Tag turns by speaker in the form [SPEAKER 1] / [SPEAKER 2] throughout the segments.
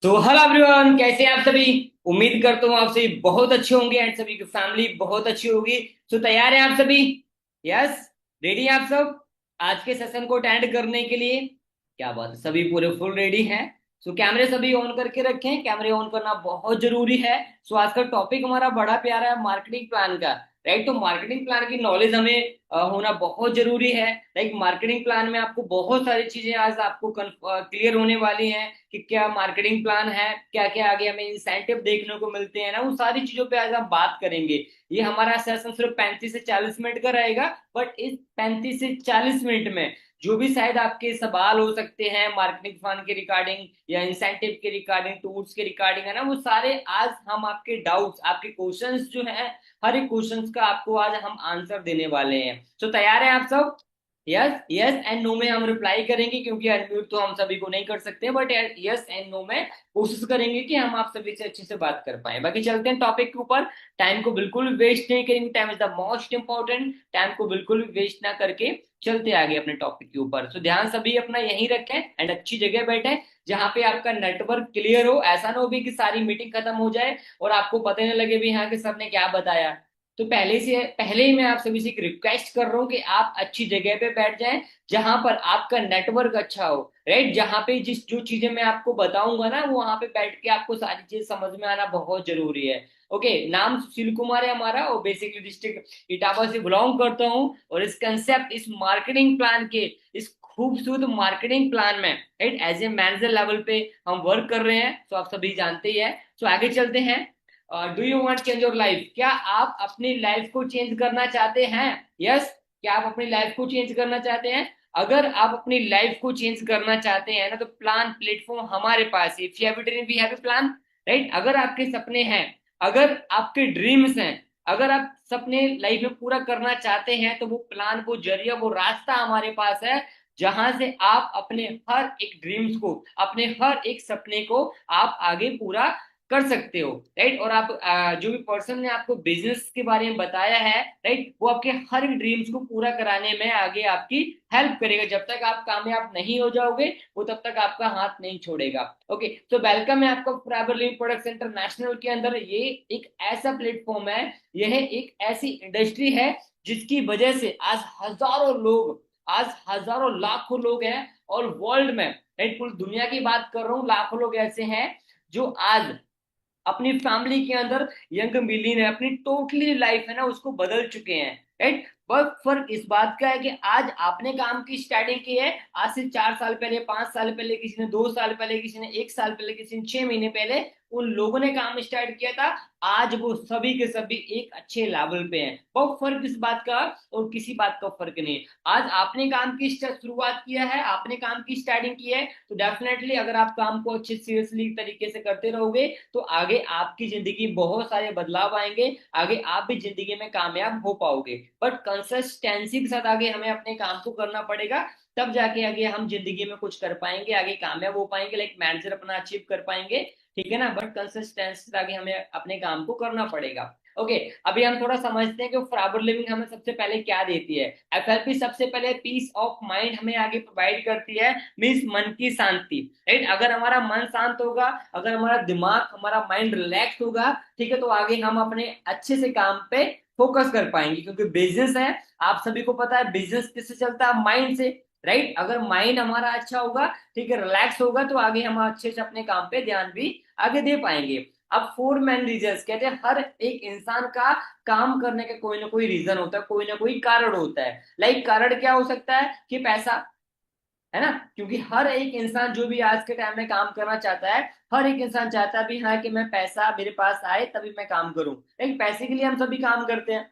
[SPEAKER 1] तो hello everyone, कैसे हैं आप सभी। उम्मीद करता हूँ आप सभी बहुत अच्छे होंगे एंड सभी की फैमिली बहुत अच्छी होगी। तो तैयार हैं आप सभी। यस, रेडी हैं आप सब आज के सेशन को अटेंड करने के लिए। क्या बात है, सभी पूरे फुल रेडी हैं। सो कैमरे सभी ऑन करके रखें, कैमरे ऑन करना बहुत जरूरी है। सो आज का टॉपिक हमारा बड़ा प्यारा है मार्केटिंग प्लान का। राइट, तो मार्केटिंग प्लान की नॉलेज हमें होना बहुत जरूरी है। लाइक मार्केटिंग प्लान में आपको बहुत सारी चीजें आज आपको क्लियर होने वाली हैं कि क्या मार्केटिंग प्लान है, क्या क्या आगे हमें इंसेंटिव देखने को मिलते हैं ना, वो सारी चीजों पे आज हम बात करेंगे। ये हमारा सेशन सिर्फ 35 से 40 मिनट का रहेगा, बट इस 35 से 40 मिनट में जो भी शायद आपके सवाल हो सकते हैं मार्केटिंग प्लान के रिगार्डिंग या इंसेंटिव के रिगार्डिंग टूल्स के रिगार्डिंग है ना, वो सारे आज हम आपके डाउट्स आपके क्वेश्चंस जो हैं, हर एक क्वेश्चंस का आपको आज हम आंसर देने वाले हैं। तो तैयार हैं आप सब। यस यस एंड नो में हम रिप्लाई करेंगे, क्योंकि अनम्यूट तो हम सभी को नहीं कर सकते, बट यस एंड नो में कोशिश करेंगे कि हम आप सभी से अच्छे से बात कर पाए। बाकी चलते हैं टॉपिक के ऊपर। टाइम को बिल्कुल वेस्ट नहीं करेंगे, time is the most important. Time को बिल्कुल भी वेस्ट ना करके चलते आगे अपने टॉपिक के ऊपर। तो ध्यान सभी अपना यहीं रखें एंड अच्छी जगह बैठे जहां पे आपका नेटवर्क क्लियर हो। ऐसा ना हो भी कि सारी मीटिंग खत्म हो जाए और आपको पता नहीं लगे भी हाँ कि सर ने क्या बताया। तो पहले ही मैं आप सभी से एक रिक्वेस्ट कर रहा हूँ कि आप अच्छी जगह पे बैठ जाएं जहां पर आपका नेटवर्क अच्छा हो। राइट, जहां पे जिस जो चीजें मैं आपको बताऊंगा ना, वो वहां पे बैठ के आपको सारी चीजें समझ में आना बहुत जरूरी है। ओके, नाम सुशील कुमार है हमारा और बेसिकली डिस्ट्रिक्ट इटावा से बिलोंग करता हूँ। और इस कंसेप्ट इस मार्केटिंग प्लान के इस खूबसूरत मार्केटिंग प्लान में right as a manager level पे हम वर्क कर रहे हैं। तो आप सभी जानते ही है। तो आगे चलते हैं। Do you want change your life, क्या आप अपनी लाइफ को चेंज करना चाहते हैं। यस, क्या आप अपनी लाइफ को चेंज करना चाहते हैं। अगर आप अपनी लाइफ को चेंज करना चाहते हैं ना, तो प्लान प्लेटफॉर्म हमारे पास है। If you have a dream, we have a plan। Right, अगर आपके सपने हैं, अगर आपके ड्रीम्स हैं, अगर आप सपने लाइफ में पूरा करना चाहते हैं, तो वो प्लान वो जरिया वो रास्ता हमारे पास है, जहां से आप अपने हर एक ड्रीम्स को अपने हर एक सपने को आप आगे पूरा कर सकते हो। राइट, और आप जो भी पर्सन ने आपको बिजनेस के बारे में बताया है, राइट, वो आपके हर एक ड्रीम्स को पूरा कराने में आगे आपकी हेल्प करेगा। जब तक आप कामयाब नहीं हो जाओगे, वो तब तक आपका हाथ नहीं छोड़ेगा। ओके, तो वेलकम है आपका फाइबर लिविंग प्रोडक्ट्स इंटरनेशनल के अंदर। ये एक ऐसा प्लेटफॉर्म है, यह एक ऐसी इंडस्ट्री है जिसकी वजह से आज हजारों लाखों लोग हैं। और वर्ल्ड में, राइट, पूरी दुनिया की बात कर रहा हूँ, लाखों लोग ऐसे हैं जो आज अपनी फैमिली के अंदर यंग मिलीन है, अपनी टोटली लाइफ है ना उसको बदल चुके हैं। राइट, बस फर्क इस बात का है कि आज आपने काम की स्टार्टिंग की है, आज से 4 साल पहले, 5 साल पहले, किसी ने 2 साल पहले, किसी ने 1 साल पहले, किसी ने 6 महीने पहले उन लोगों ने काम स्टार्ट किया था। आज वो सभी के सभी एक अच्छे लेवल पे हैं। बहुत फर्क इस बात का और किसी बात का फर्क नहीं है। आज आपने काम की शुरुआत किया है, आपने काम की स्टार्टिंग की है, तो डेफिनेटली अगर आप काम को अच्छे सीरियसली तरीके से करते रहोगे, तो आगे आपकी जिंदगी बहुत सारे बदलाव आएंगे, आगे आप भी जिंदगी में कामयाब हो पाओगे। बट कंसिस्टेंसी के साथ आगे हमें अपने काम को करना पड़ेगा, तब जाके आगे हम जिंदगी में कुछ कर पाएंगे, आगे कामयाब हो पाएंगे, लाइक मैनेजर अपना अचीव कर पाएंगे। ठीक है ना, बट कंसिस्टेंसी से आगे हमें अपने काम को करना पड़ेगा। ओके, अभी हम थोड़ा समझते हैं कि फाइबर लिविंग हमें सबसे पहले क्या देती है। एफएलपी सबसे पहले पीस ऑफ माइंड हमें आगे प्रोवाइड करती है, मीन्स मन की शांति। राइट, अगर हमारा मन शांत होगा, अगर हमारा दिमाग हमारा माइंड रिलैक्स होगा, ठीक है, तो आगे हम अपने अच्छे से काम पे फोकस कर पाएंगे। क्योंकि बिजनेस है, आप सभी को पता है बिजनेस किससे चलता है, माइंड से। राइट, अगर माइंड हमारा अच्छा होगा, ठीक है, रिलैक्स होगा, तो आगे हम अच्छे से अपने काम पे ध्यान भी आगे दे पाएंगे। अब फोर मैन रीजंस कहते हैं, हर एक इंसान का काम करने का कोई ना कोई रीजन होता है, कोई ना कोई कारण होता है। लाइक कारण क्या हो सकता है कि पैसा, है ना, क्योंकि हर एक इंसान जो भी आज के टाइम में काम करना चाहता है, हर एक इंसान चाहता है भी हाँ कि मैं पैसा मेरे पास आए तभी मैं काम करूं। लेकिन पैसे के लिए हम सभी काम करते हैं,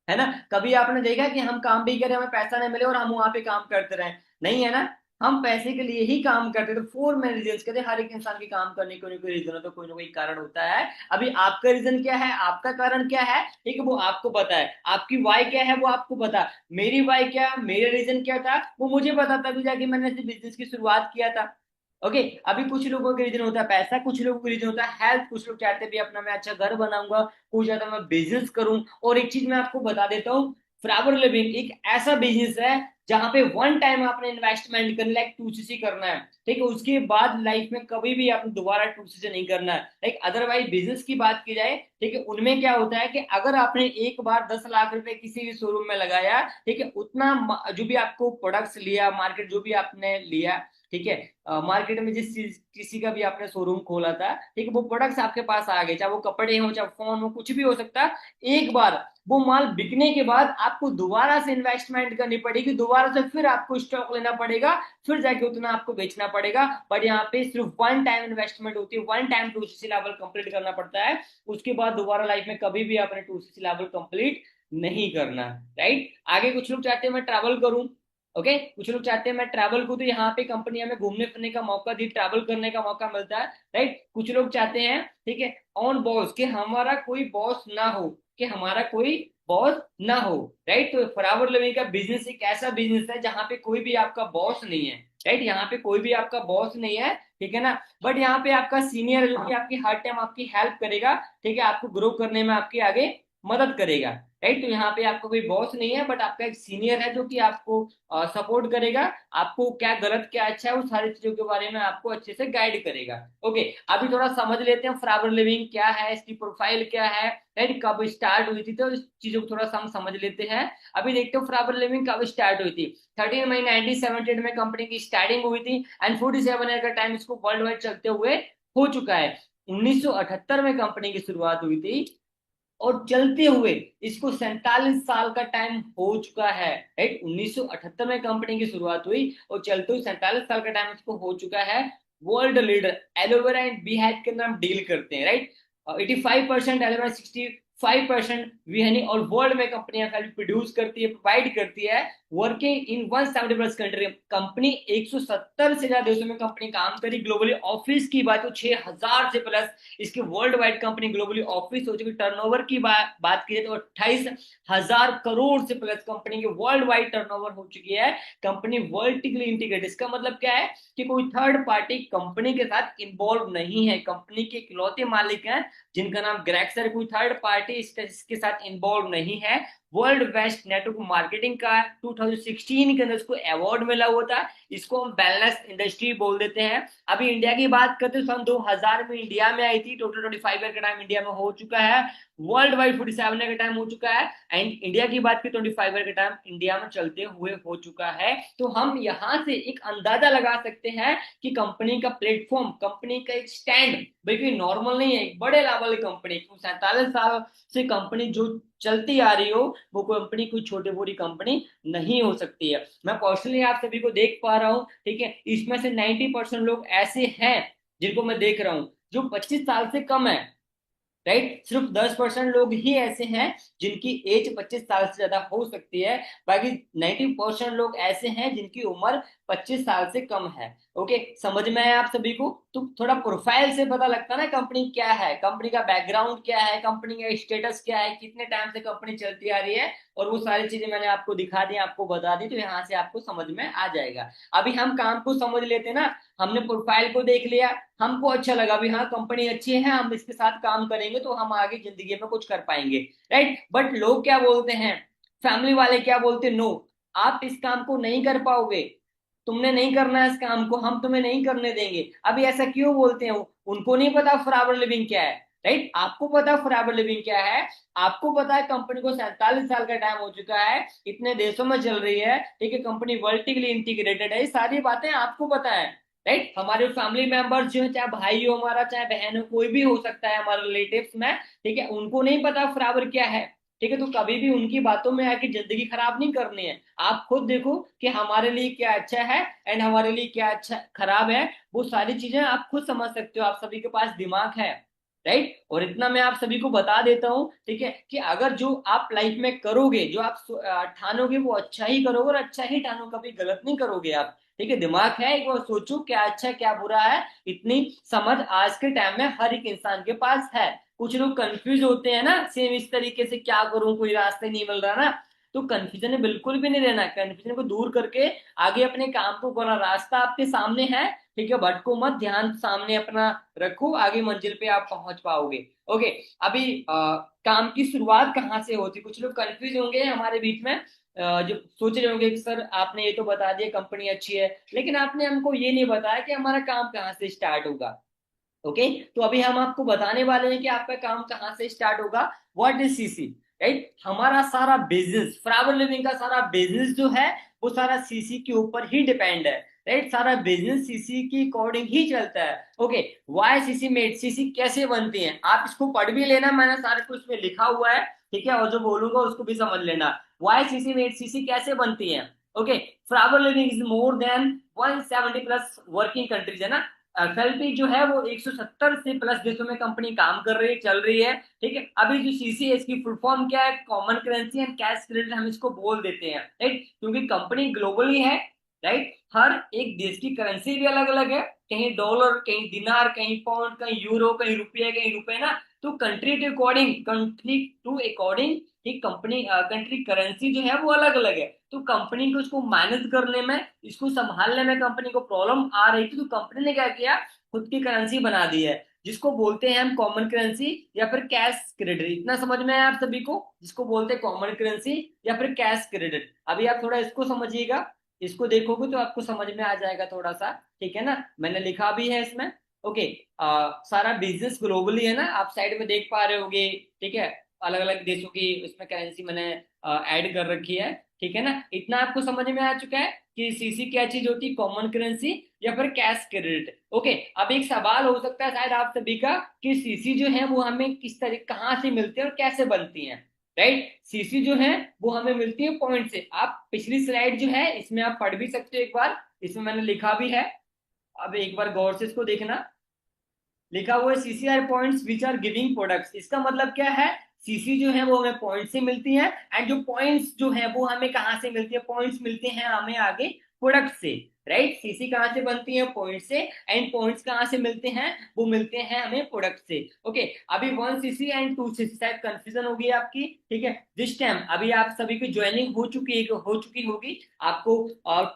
[SPEAKER 1] है ना। कभी आपने देखा कि हम काम भी करें, हमें पैसा नहीं मिले और हम वहां पे काम करते रहे, नहीं है ना। हम पैसे के लिए ही काम करते हैं। तो फोर मेन रीजन कहते हैं, हर एक इंसान के काम करने के कोई ना कोई रीजन होता है, कोई ना कोई कारण होता है। अभी आपका रीजन क्या है, आपका कारण क्या है, ठीक है, वो आपको पता है। आपकी वाई क्या है वो आपको पता है, मेरी वाई क्या, मेरा रीजन क्या था वो मुझे पता था, तभी जाके मैंने बिजनेस की शुरुआत किया था। ओके, अभी कुछ लोगों के रीजन होता है पैसा, कुछ लोगों के रीजन होता है हेल्थ, कुछ लोग चाहते हैं भी अपना मैं अच्छा घर बनाऊंगा, कोई चाहता है मैं बिजनेस करूं। और एक चीज मैं आपको बता देता हूँ, फॉरएवर लिविंग एक ऐसा बिजनेस है जहां पे वन टाइम आपने इन्वेस्टमेंट करना, लाइक 2cc करना है, ठीक है, उसके बाद लाइफ में कभी भी आपने दोबारा 2cc नहीं करना है। लाइक अदरवाइज बिजनेस की बात की जाए, ठीक है, उनमें क्या होता है कि अगर आपने एक बार 10 लाख रुपए किसी भी शोरूम में लगाया, ठीक है, उतना जो भी आपको प्रोडक्ट्स लिया, मार्केट जो भी आपने लिया, ठीक है, मार्केट में जिस चीज किसी का भी आपने शोरूम खोला था, ठीक है, वो प्रोडक्ट्स आपके पास आ गए, चाहे वो कपड़े हो, चाहे फोन हो, कुछ भी हो सकता है। एक बार वो माल बिकने के बाद आपको दोबारा से इन्वेस्टमेंट करनी पड़ेगी, दोबारा से फिर आपको स्टॉक लेना पड़ेगा, फिर जाके उतना आपको बेचना पड़ेगा। बट यहाँ पे सिर्फ वन टाइम इन्वेस्टमेंट होती है, one time 2cc level complete करना पड़ता है, उसके बाद दोबारा लाइफ में कभी भी आपने 2cc लेवल कंप्लीट नहीं करना। राइट, आगे कुछ लोग चाहते हैं मैं ट्रैवल करूं, ओके, कुछ लोग चाहते हैं मैं ट्रैवल को, तो यहाँ पे कंपनी हमें घूमने फिरने का मौका दी, ट्रैवल करने का मौका मिलता है। राइट, कुछ लोग चाहते हैं, ठीक है, ऑन बॉस, कि हमारा कोई बॉस ना हो, कि हमारा कोई बॉस ना हो। राइट, तो फॉरएवर लिविंग का बिजनेस एक ऐसा बिजनेस है जहां पे कोई भी आपका बॉस नहीं है। राइट, यहाँ पे कोई भी आपका बॉस नहीं है, ठीक है ना, बट यहाँ पे आपका सीनियर है जो कि आपकी हर टाइम आपकी हेल्प करेगा, ठीक है, आपको ग्रो करने में आपकी आगे मदद करेगा। राइट, तो यहाँ पे आपको कोई बॉस नहीं है, बट आपका एक सीनियर है जो कि आपको सपोर्ट करेगा, आपको क्या गलत क्या अच्छा है उस सारी चीजों के बारे में आपको अच्छे से गाइड करेगा। ओके, अभी थोड़ा समझ लेते हैं फॉरएवर लिविंग क्या है, इसकी प्रोफाइल क्या है, राइट, कब स्टार्ट हुई थी, तो इस चीजों को थोड़ा सा हम समझ लेते हैं। अभी देखते हो फॉरएवर लिविंग कब स्टार्ट हुई थी। 13 मई 1978 में कंपनी की स्टार्टिंग हुई थी, एंड 47 ईयर का टाइम इसको वर्ल्ड वाइड चलते हुए हो चुका है। 1978 में कंपनी की शुरुआत हुई थी, और चलते हुए इसको 47 साल का टाइम हो चुका है। राइट, 1978 में कंपनी की शुरुआत हुई और चलते हुए 47 साल का टाइम इसको हो चुका है। World leader aloe vera and bee hive के अंदर हम डील करते हैं। राइट, 85% एलोवेरा, 65% वी हनी, और वर्ल्ड में कंपनियां प्रोड्यूस करती है, प्रोवाइड करती है। Working in 170 plus country, company 170 से ज्यादा देशों में कंपनी काम करी। ग्लोबली ऑफिस की बात हो 6000 से प्लस इसकी world wide company globally office हो चुकी। टर्नओवर की बात की तो 28,000 करोड़ से प्लस कंपनी की वर्ल्ड वाइड टर्नओवर हो चुकी है। कंपनी वर्टिकली इंटीग्रेटेड, इसका मतलब क्या है कि कोई थर्ड पार्टी कंपनी के साथ इन्वॉल्व नहीं है, कंपनी के इकलौते मालिक हैं जिनका नाम ग्रेक्सर, कोई थर्ड पार्टी इसके साथ इन्वॉल्व नहीं है। वर्ल्ड बेस्ट नेटवर्क मार्केटिंग का 2016 के अंदर इसको अवार्ड मिला हुआ था। इसको हम वेलनेस इंडस्ट्री बोल देते हैं। अभी इंडिया की बात करते हैं, सन 2000 में इंडिया में आई थी। टोटल 25 ईयर का टाइम इंडिया में हो चुका है। वर्ल्ड वाइड 47 ईयर का टाइम हो चुका है। एंड इंडिया की बात की 25 ईयर का टाइम इंडिया में चलते हुए हो चुका है। तो हम यहाँ से एक अंदाजा लगा सकते हैं कि कंपनी का प्लेटफॉर्म, कंपनी का एक स्टैंड बिल्कुल नॉर्मल नहीं है, एक बड़े लेवल की कंपनी। 47 साल से कंपनी जो चलती आ रही हो, वो कंपनी कोई छोटी बड़ी कंपनी नहीं हो सकती है। मैं पर्सनली आप सभी को देख पा रहा हूं, ठीक है, इसमें से 90% लोग ऐसे हैं जिनको मैं देख रहा हूं जो 25 साल से कम है। राइट, सिर्फ 10% लोग ही ऐसे हैं जिनकी एज 25 साल से ज्यादा हो सकती है। बाकी 90% लोग ऐसे हैं जिनकी उम्र 25 साल से कम है। ओके, समझ में आया आप सभी को? तो थोड़ा प्रोफाइल से पता लगता है ना कंपनी क्या है, कंपनी का बैकग्राउंड क्या है, कंपनी का स्टेटस क्या है, कितने टाइम से कंपनी चलती आ रही है, और वो सारी चीजें मैंने आपको दिखा दी, आपको बता दी, तो यहाँ से आपको समझ में आ जाएगा। अभी हम काम को समझ लेते ना, हमने प्रोफाइल को देख लिया, हमको अच्छा लगा भी हाँ कंपनी अच्छी है, हम इसके साथ काम करेंगे तो हम आगे जिंदगी में कुछ कर पाएंगे। राइट, बट लोग क्या बोलते हैं, फैमिली वाले क्या बोलते हैं, नो, आप इस काम को नहीं कर पाओगे, तुमने नहीं करना है इस काम को, हम तुम्हें नहीं करने देंगे। अभी ऐसा क्यों बोलते हैं? उनको नहीं पता फॉरएवर लिविंग क्या है। राइट, आपको पता फॉरएवर लिविंग क्या है, आपको पता है कंपनी को 47 साल का टाइम हो चुका है, इतने देशों में चल रही है, ठीक है, कंपनी वर्टिकली इंटीग्रेटेड है, ये सारी बातें आपको पता है। राइट, हमारे फैमिली मेंबर्स जो है, चाहे भाई हो हमारा, चाहे बहन हो, कोई भी हो सकता है हमारे रिलेटिव्स में, ठीक है, उनको नहीं पता फॉरएवर क्या है। ठीक है, तो कभी भी उनकी बातों में आके जिंदगी खराब नहीं करनी है। आप खुद देखो कि हमारे लिए क्या अच्छा है एंड हमारे लिए क्या अच्छा खराब है, वो सारी चीजें आप खुद समझ सकते हो, आप सभी के पास दिमाग है। राइट, और इतना मैं आप सभी को बता देता हूं, ठीक है, कि अगर जो आप लाइफ में करोगे, जो आप ठानोगे, वो अच्छा ही करोगे, और अच्छा ही ठानो, कभी गलत नहीं करोगे आप। ठीक है, दिमाग है, एक बार सोचो क्या अच्छा क्या बुरा है, इतनी समझ आज के टाइम में हर एक इंसान के पास है। कुछ लोग कंफ्यूज होते हैं ना, सेम इस तरीके से, क्या करूं, कोई रास्ते नहीं मिल रहा ना, तो कंफ्यूजन में बिल्कुल भी नहीं रहना, कंफ्यूजन को दूर करके आगे अपने काम को करना। रास्ता आपके सामने है, ठीक है, भटको मत, ध्यान सामने अपना रखो, आगे मंजिल पे आप पहुंच पाओगे। ओके, अभी काम की शुरुआत कहाँ से होती, कुछ लोग कंफ्यूज होंगे हमारे बीच में, जो सोच रहे होंगे कि सर आपने ये तो बता दिया कंपनी अच्छी है, लेकिन आपने हमको ये नहीं बताया कि हमारा काम कहाँ से स्टार्ट होगा। ओके, तो अभी हम आपको बताने वाले हैं कि आपका काम कहाँ से स्टार्ट होगा। What is CC, right. हमारा सारा बिजनेस, फ्लावर लिविंग का सारा बिजनेस जो है वो सारा सीसी के ऊपर ही डिपेंड है, राइट। सारा बिजनेस सीसी की अकॉर्डिंग ही चलता है। Okay, why CC made, CC कैसे बनती है, आप इसको पढ़ भी लेना, मैंने सारे कुछ में लिखा हुआ है, ठीक है, और जो बोलूंगा उसको भी समझ लेना। वाई सीसी मेड, सीसी कैसे बनती है। Okay, flower living is more than 170 plus working countries, है ना। एफएलपी जो है वो 170 से प्लस देशों में कंपनी काम कर रही है, चल रही है, ठीक है। अभी जो सीसी है इसकी फुल फॉर्म क्या है, common currency and cash credit हम इसको बोल देते हैं, राइट, क्योंकि कंपनी ग्लोबली है, राइट। हर एक देश की करेंसी भी अलग अलग है, कहीं डॉलर, कहीं दिनार, कहीं पाउंड, कहीं यूरो, कहीं रुपये, कहीं रुपए ना। तो कंट्री टू अकॉर्डिंग ठीक, कंपनी कंट्री करेंसी जो है वो अलग अलग है। तो कंपनी को उसको मैनेज करने में, इसको संभालने में कंपनी को प्रॉब्लम आ रही थी, तो कंपनी ने क्या किया, खुद की करेंसी बना दी है, जिसको बोलते हैं हम कॉमन करेंसी या फिर कैश क्रेडिट। इतना समझ में आया आप सभी को, जिसको बोलते हैं कॉमन करेंसी या फिर कैश क्रेडिट। अभी आप थोड़ा इसको समझिएगा, इसको देखोगे तो आपको समझ में आ जाएगा थोड़ा सा, ठीक है ना, मैंने लिखा भी है इसमें। ओके, सारा बिजनेस ग्लोबली है ना, आप साइड में देख पा रहे होगे, ठीक है, अलग अलग देशों की उसमें करेंसी मैंने ऐड कर रखी है, ठीक है ना। इतना आपको समझ में आ चुका है कि सीसी क्या चीज होती है, कॉमन करेंसी या फिर कैश क्रेडिट। ओके, अब एक सवाल हो सकता है शायद आप सभी का कि सीसी जो है वो हमें किस तरह, कहाँ से मिलती है और कैसे बनती है, राइट। सीसी जो है वो हमें मिलती है पॉइंट से। आप पिछली स्लाइड जो है इसमें आप पढ़ भी सकते हो एक बार, इसमें मैंने लिखा भी है, अब एक बार गौर से इसको देखना। लिखा हुआ है CCR points which are giving products, इसका मतलब क्या है, सीसी जो है वो हमें पॉइंट से मिलती है, एंड जो पॉइंट्स जो है वो हमें कहाँ से मिलती है, पॉइंट्स मिलते हैं हमें आगे प्रोडक्ट से, राइट। सीसी कहाँ से बनती है, पॉइंट से, एंड पॉइंट्स कहाँ से मिलते हैं, वो मिलते हैं हमें प्रोडक्ट से। ओके, अभी 1 सीसी एंड 2 सीसी, शायद कंफ्यूजन होगी आपकी, ठीक है। दिस टाइम अभी आप सभी की ज्वाइनिंग हो चुकी होगी, आपको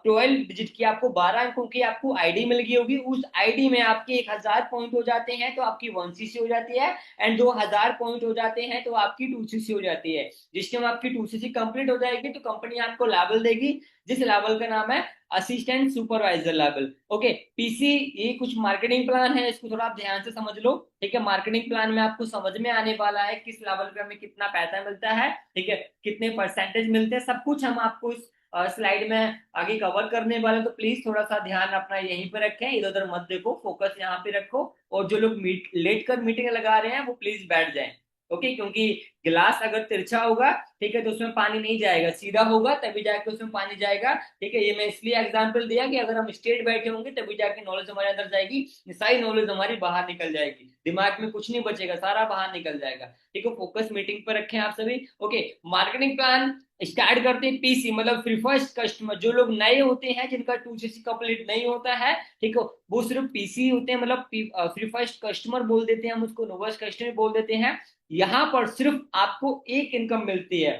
[SPEAKER 1] 12 डिजिट की, आपको 12 अंकों की आपको आईडी मिल गई होगी, उस आईडी में आपके 1000 पॉइंट हो जाते हैं तो आपकी 1 सीसी हो जाती है, एंड 2000 पॉइंट हो जाते हैं तो आपकी 2 सीसी हो जाती है। जिस टाइम आपकी 2 सीसी कंप्लीट हो जाएगी तो कंपनी आपको लेवल देगी, जिस लेवल का नाम है assistant supervisor level. Okay, PC, ये कुछ मार्केटिंग प्लान है, इसको थोड़ा आप ध्यान से समझ लो, ठीक है। मार्केटिंग प्लान में आपको समझ में आने वाला है किस लेवल पे हमें कितना पैसा मिलता है, ठीक है, कितने परसेंटेज मिलते हैं, सब कुछ हम आपको इस स्लाइड में आगे कवर करने वाले। तो प्लीज थोड़ा सा ध्यान अपना यहीं पे रखें, इधर उधर मत देखो, फोकस यहाँ पे रखो, और जो लोग लेट कर मीटिंग लगा रहे हैं वो प्लीज बैठ जाएं। ओके, क्योंकि गिलास अगर तिरछा होगा, ठीक है, तो उसमें पानी नहीं जाएगा, सीधा होगा तभी जाके उसमें पानी जाएगा, ठीक है। ये मैं इसलिए एग्जांपल दिया कि अगर हम स्ट्रेट बैठे होंगे तभी जाके नॉलेज हमारे अंदर जाएगी, सारी नॉलेज हमारी बाहर निकल जाएगी, दिमाग में कुछ नहीं बचेगा, सारा बाहर निकल जाएगा, ठीक है। फोकस मीटिंग पर रखें आप सभी। ओके, मार्केटिंग प्लान स्टार्ट करते हैं पीसी, मतलब फ्री फर्स्ट कस्टमर, जो लोग नए होते हैं जिनका 2 सीसी कंप्लीट नहीं होता है, ठीक है, वो सिर्फ पीसी होते हैं, मतलब फ्री फर्स्ट कस्टमर बोल देते हैं हम उसको, नोवेस्ट कस्टमर बोल देते हैं। यहां पर सिर्फ आपको एक इनकम मिलती है,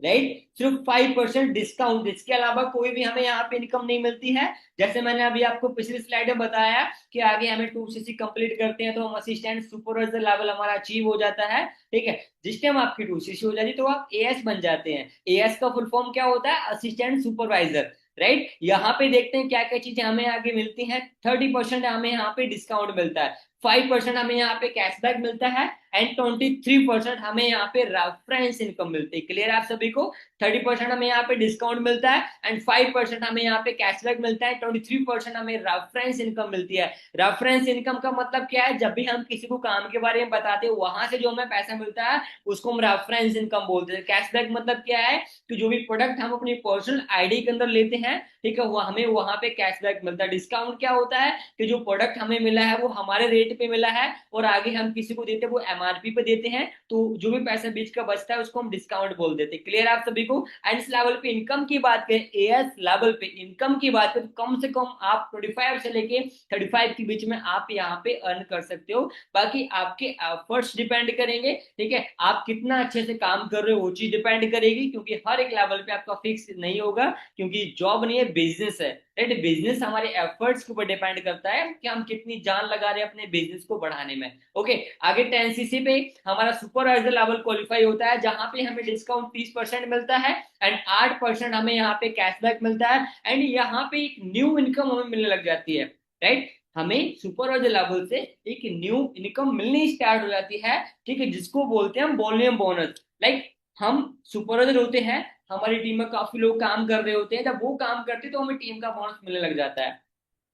[SPEAKER 1] राइट, सिर्फ 5% डिस्काउंट, इसके अलावा कोई भी हमें यहाँ पे इनकम नहीं मिलती है। जैसे मैंने अभी आपको पिछली स्लाइड में बताया कि आगे हमें 2 सीसी कंप्लीट करते हैं तो हम असिस्टेंट सुपरवाइजर लेवल हमारा अचीव हो जाता है, ठीक है। जिस टाइम आपकी 2 सीसी हो जाती है तो आप एएस बन जाते हैं। एएस का फुल फॉर्म क्या होता है, असिस्टेंट सुपरवाइजर, राइट। यहाँ पे देखते हैं क्या क्या चीजें हमें आगे मिलती हैं। 30% हमें यहाँ पे डिस्काउंट मिलता है, 5% हमें यहाँ पे कैशबैक मिलता है, एंड 23% हमें यहाँ पे रेफरेंस इनकम मिलती है। क्लियर है आप सभी को, 30% हमें यहाँ पे डिस्काउंट मिलता है, एंड 5% हमें यहाँ पे कैशबैक मिलता है, 23% हमें रेफरेंस इनकम मिलती है। रेफरेंस इनकम का मतलब क्या है, जब भी हम किसी को काम के बारे में बताते हैं वहां से जो हमें पैसा मिलता है उसको हम रेफरेंस इनकम बोलते हैं। कैशबैक मतलब क्या है कि जो भी प्रोडक्ट हम अपनी पर्सनल आईडी के अंदर लेते हैं, ठीक है, वो हमें वहां पे कैशबैक मिलता है। डिस्काउंट क्या होता है कि जो प्रोडक्ट हमें मिला है वो हमारे रेट पे मिला है और आगे हम किसी को देते हैं वो एमआरपी पे देते हैं, तो जो भी पैसा बीच का बचता है उसको हम डिस्काउंट बोल देते हैं। क्लियर आप सभी को। एंड इस लेवल पे इनकम की बात करें, एएस लेवल पे इनकम की बात करें, तो कम से कम आप 25 से लेके 35 के बीच में आप यहाँ पे अर्न कर सकते हो। बाकी आपके एफर्ट्स डिपेंड करेंगे, ठीक है, आप कितना अच्छे से काम कर रहे हो वो चीज डिपेंड करेगी, क्योंकि हर एक लेवल पे आपका फिक्स नहीं होगा, क्योंकि जॉब नहीं है, बिजनेस है, राइट। बिजनेस हमारे एफर्ट्स के ऊपर डिपेंड करता है कि हम कितनी जान लगा रहे हैं अपने बिजनेस को बढ़ाने में। ओके, आगे 10cc पे हमारा सुपरवाइजर लेवल क्वालिफाई होता है, जहां पे हमें डिस्काउंट 30% मिलता है एंड 8% हमें यहाँ पे कैशबैक मिलता है एंड यहाँ पे एक न्यू इनकम हमें मिलने लग जाती है, राइट। हमें सुपरवाइजर लेवल से एक न्यू इनकम मिलनी स्टार्ट हो जाती है, ठीक है, जिसको बोलते हैं हम वॉल्यूम बोनस। लाइक हम सुपरवाइजर होते हैं, हमारी टीम में काफी लोग काम कर रहे होते हैं, जब वो काम करते हैं तो हमें टीम का बोनस मिलने लग जाता है,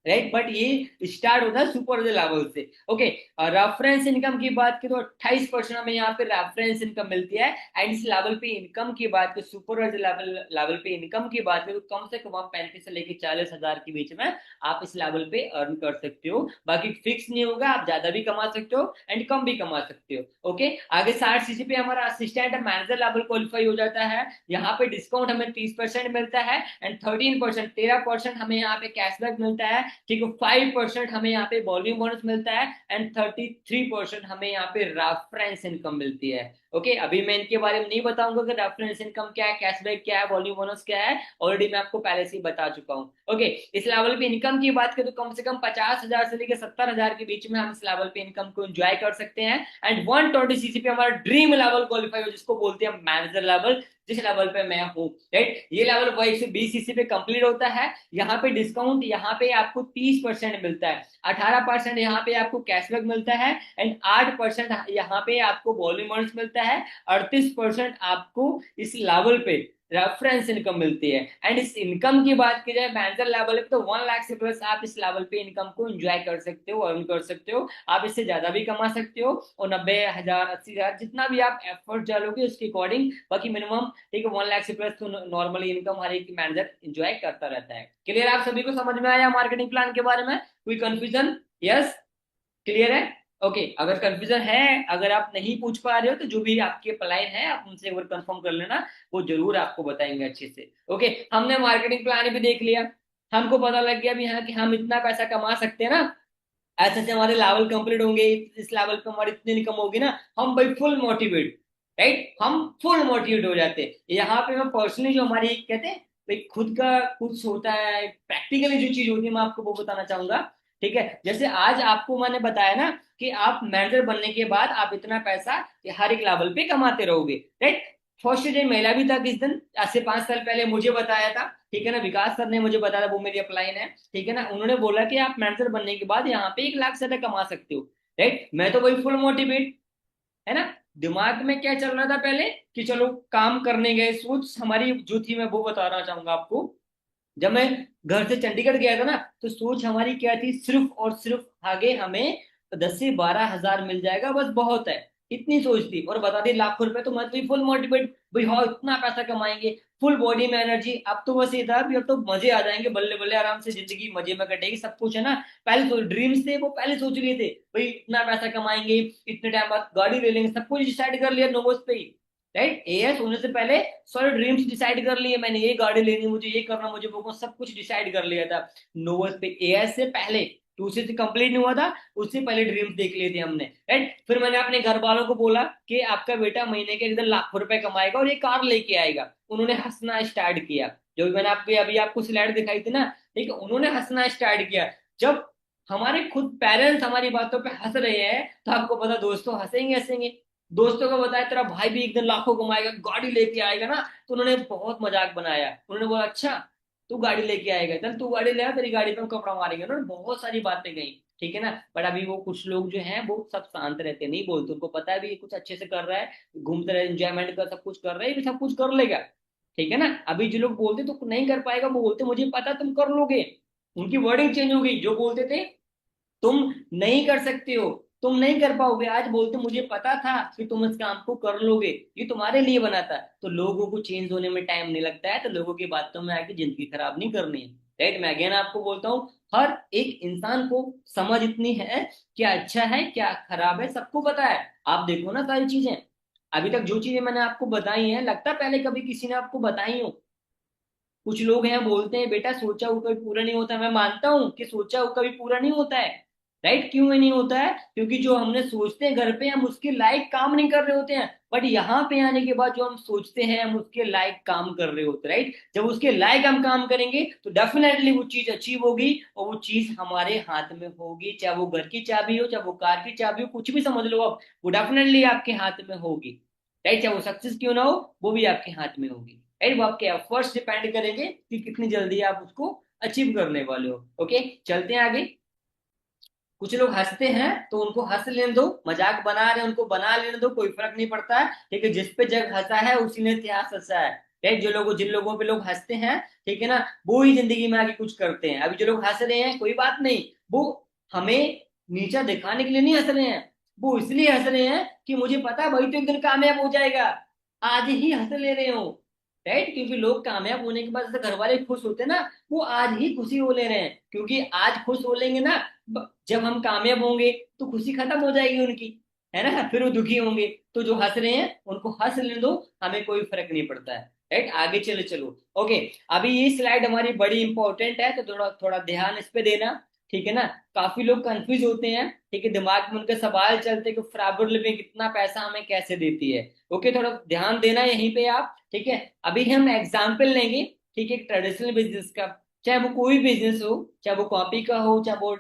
[SPEAKER 1] राइट। बट ये स्टार्ट होता है सुपरवाइजर लेवल से। ओके, रेफरेंस इनकम की बात की तो 28% हमें यहाँ पे रेफरेंस इनकम मिलती है एंड इस लेवल पे इनकम की बात की, सुपरवाइजर लेवल पे इनकम की बात की तो कम से कम आप 35 से लेकर 40 हजार के बीच में आप इस लेवल पे अर्न कर सकते हो। बाकी फिक्स नहीं होगा, आप ज्यादा भी कमा सकते हो एंड कम भी कमा सकते हो। ओके, आगे 60cc पे हमारा असिस्टेंट मैनेजर लेवल क्वालिफाई हो जाता है, यहाँ पे डिस्काउंट हमें 30% मिलता है एंड 13% हमें यहाँ पे कैशबैक मिलता है, ठीक है। 5% हमें यहाँ पे वॉल्यूम बोनस मिलता है एंड 33% हमें यहाँ पे रेफरेंस इनकम मिलती है। ओके, अभी मैं इनके बारे में नहीं बताऊंगा कि रेफरेंस इनकम क्या है, कैशबैक क्या है, वॉल्यूम बोनस क्या है, ऑलरेडी मैं आपको पहले से ही बता चुका हूँ। ओके, इस लेवल पे इनकम की बात करें तो कम से कम 50 हजार से लेकर 70 हजार के बीच में हम इस लेवल पे इनकम को एंजॉय कर सकते हैं एंड 120cc पे हमारा ड्रीम लेवल क्वालिफाई हो, जिसको बोलते हैं मैनेजर लेवल, जिस लेवल पे मैं हूँ, राइट। ये लेवल 120cc पे कंप्लीट होता है, यहाँ पे डिस्काउंट यहाँ पे आपको 30% मिलता है, 18% यहाँ पे आपको कैशबैक मिलता है एंड 8% यहाँ पे आपको वॉल्यूम बोनस मिलता है, 38% आपको इस लेवल पे रेफरेंस इनकम मिलती है एंड इस इनकम की बात की जाए मैनेजर लेवल पे तो 1 लाख से प्लस आप इस लेवल पे इनकम को एंजॉय कर सकते हो, अर्न कर सकते हो। आप इससे ज्यादा भी कमा सकते हो और 90 हजार 80 हजार जितना भी आप एफर्ट डालोगे उसके अकॉर्डिंग, बाकी मिनिमम, ठीक है, 1 लाख से प्लस तो नॉर्मली इनकम हर एक मैनेजर एंजॉय करता रहता है। क्लियर, आप सभी को समझ में आया मार्केटिंग प्लान के बारे में? कोई कंफ्यूजन? यस, क्लियर है? ओके, अगर कंफ्यूजन है, अगर आप नहीं पूछ पा रहे हो तो जो भी आपके प्लान है आप उनसे एक बार कंफर्म कर लेना, वो जरूर आपको बताएंगे अच्छे से। ओके, हमने मार्केटिंग प्लान भी देख लिया, हमको पता लग गया भी हाँ कि हम इतना पैसा कमा सकते हैं ना, ऐसे ऐसे हमारे लेवल कंप्लीट होंगे, इस लेवल पे हमारी इतनी इनकम होगी ना, हम भाई फुल मोटिवेट, राइट, हम फुल मोटिवेट हो जाते हैं। यहाँ पे मैं पर्सनली जो हमारी कहते हैं भाई खुद का कुछ होता है, प्रैक्टिकली जो चीज होती है मैं आपको वो बताना चाहूंगा, ठीक है। जैसे आज आपको मैंने बताया ना कि आप मैनेजर बनने के बाद आप इतना पैसा हर एक लेवल पे कमाते रहोगे, राइट। फर्स्ट डे मेला भी था किस दिन, आज से 5 साल पहले मुझे बताया था, ठीक है ना, विकास सर ने मुझे बताया था, वो मेरी अपलाइन है, ठीक है ना। उन्होंने बोला कि आप मैनेजर बनने के बाद यहाँ पे 1 लाख से ज्यादा कमा सकते हो, राइट। मैं तो वही फुल मोटिवेट, है ना, दिमाग में क्या चल रहा था पहले कि चलो काम करने गए, सोच हमारी जो थी मैं वो बताना चाहूंगा आपको। जब मैं घर से चंडीगढ़ गया था ना तो सोच हमारी क्या थी, सिर्फ और सिर्फ आगे हमें 10 से 12 हजार मिल जाएगा बस, बहुत है, इतनी सोच थी। और बता दी लाखों रुपए, तो मैं तो फुल मोटिवेट, भाई हाँ इतना पैसा कमाएंगे, फुल बॉडी में एनर्जी। अब तो बस ये था भी अब तो मजे आ जाएंगे, बल्ले बल्ले आराम से जिंदगी मजे में कटेगी, सब कुछ है ना। पहले तो ड्रीम्स थे, वो पहले सोच लिए थे, भाई इतना पैसा कमाएंगे, इतने टाइम बाद गाड़ी ले लेंगे, सब कुछ डिसाइड कर लिया नोबस पे ही, राइट। एएस होने से पहले सारे ड्रीम्स डिसाइड कर लिए मैंने, ये गाड़ी लेनी, मुझे ये करना, मुझे वो, सब कुछ डिसाइड कर लिया था नोवस पे, एएस से पहले। दूसरे से कंप्लीट नहीं हुआ था, उससे पहले ड्रीम्स देख लिए थे हमने, राइट। फिर मैंने अपने घर वालों को बोला कि आपका बेटा महीने के इधर लाखों रुपए कमाएगा और ये कार लेके आएगा। उन्होंने हंसना स्टार्ट किया, जो भी मैंने आपको अभी आपको स्लाइड दिखाई थी ना, ठीक है, उन्होंने हंसना स्टार्ट किया। जब हमारे खुद पेरेंट्स हमारी बातों पे हंस रहे हैं तो आपको पता दोस्तों हंसेंगे हंसेंगे। दोस्तों को बताया तेरा भाई भी एक दिन लाखों कमाएगा, गाड़ी लेके आएगा ना, तो उन्होंने बहुत मजाक बनाया, उन्होंने बोला अच्छा तू गाड़ी लेके आएगा, चल तू गाड़ी ले आ, तेरी गाड़ी पे हम कपड़ा मारेंगे, उन्होंने बहुत सारी बातें कही, ठीक है ना। बट अभी वो कुछ लोग जो हैं वो सब शांत रहते हैं, नहीं बोलते, उनको पता है भी ये कुछ अच्छे से कर रहा है, घूमते रहे, एंजॉयमेंट कर, सब कुछ कर रहा है, ये भी सब कुछ कर लेगा, ठीक है ना। अभी जो लोग बोलते तो नहीं कर पाएगा, वो बोलते मुझे पता तुम कर लोगे, उनकी वर्डिंग चेंज हो गई। जो बोलते थे तुम नहीं कर सकते हो, तुम नहीं कर पाओगे, आज बोलते मुझे पता था कि तुम इस काम को कर लोगे, ये तुम्हारे लिए बना था। तो लोगों को चेंज होने में टाइम नहीं लगता है, तो लोगों की बातों में आके जिंदगी खराब नहीं करनी है, राइट। मैं अगेन आपको बोलता हूँ, हर एक इंसान को समझ इतनी है क्या अच्छा है क्या खराब है, सबको पता है। आप देखो ना सारी चीजें, अभी तक जो चीजें मैंने आपको बताई हैं, लगता है पहले कभी किसी ने आपको बताई हो। कुछ लोग हैं बोलते हैं बेटा सोचा हुआ कभी पूरा नहीं होता, मैं मानता हूं कि सोचा हुआ कभी पूरा नहीं होता है, राइट? क्यों नहीं होता है? क्योंकि जो हमने सोचते हैं घर पे हम उसके लायक काम नहीं कर रहे होते हैं, बट यहाँ पे आने के बाद जो हम सोचते हैं हम उसके लायक काम कर रहे होते हैं, राइट? जब उसके लायक हम काम करेंगे तो डेफिनेटली वो चीज अचीव होगी और वो चीज हमारे हाथ में होगी, चाहे वो घर की चाबी हो, चाहे वो कार की चाबी हो, कुछ भी समझ लो आप, वो डेफिनेटली आपके हाथ में होगी, राइट? चाहे वो सक्सेस क्यों ना हो, वो भी आपके हाथ में होगी, राइट? वो आपके एफर्ट्स डिपेंड करेंगे कि कितनी जल्दी आप उसको अचीव करने वाले हो। ओके, चलते हैं आगे। कुछ लोग हंसते हैं तो उनको हंस लेने दो, मजाक बना रहे हैं उनको बना लेने दो, कोई फर्क नहीं पड़ता है, ठीक है? जिस पे जग हंसा है उसी ने इतिहास हंसा है, राइट? जिन लोगों पे लोग हंसते हैं, ठीक है ना, वो ही जिंदगी में आगे कुछ करते हैं। अभी जो लोग हंस रहे हैं कोई बात नहीं, वो हमें नीचा दिखाने के लिए नहीं हंस रहे हैं, वो इसलिए हंस रहे हैं कि मुझे पता है भाई तो एक दिन कामयाब हो जाएगा, आज ही हंस ले रहे हो, राइट? क्योंकि लोग कामयाब होने के बाद जैसे घर वाले खुश होते हैं ना, वो आज ही खुशी हो ले रहे हैं, क्योंकि आज खुश हो लेंगे ना, जब हम कामयाब होंगे तो खुशी खत्म हो जाएगी उनकी, है ना? फिर वो दुखी होंगे। तो जो हंस रहे हैं उनको हंस लेने दो, हमें कोई फर्क नहीं पड़ता है, राइट? आगे चलो चलो। ओके, अभी ये स्लाइड हमारी बड़ी इंपॉर्टेंट है, तो थोड़ा थोड़ा ध्यान इस पे देना, ठीक है ना? काफी लोग कंफ्यूज होते हैं, ठीक है, दिमाग में उनके सवाल चलते हैं कि फ्राबर लिविंग कितना पैसा हमें कैसे देती है। ओके, थोड़ा ध्यान देना यहीं पे आप, ठीक है? अभी हम एग्जाम्पल लेंगे, ठीक है, ट्रेडिशनल बिजनेस का, चाहे वो कोई बिजनेस हो, चाहे वो कॉपी का हो, चाहे वो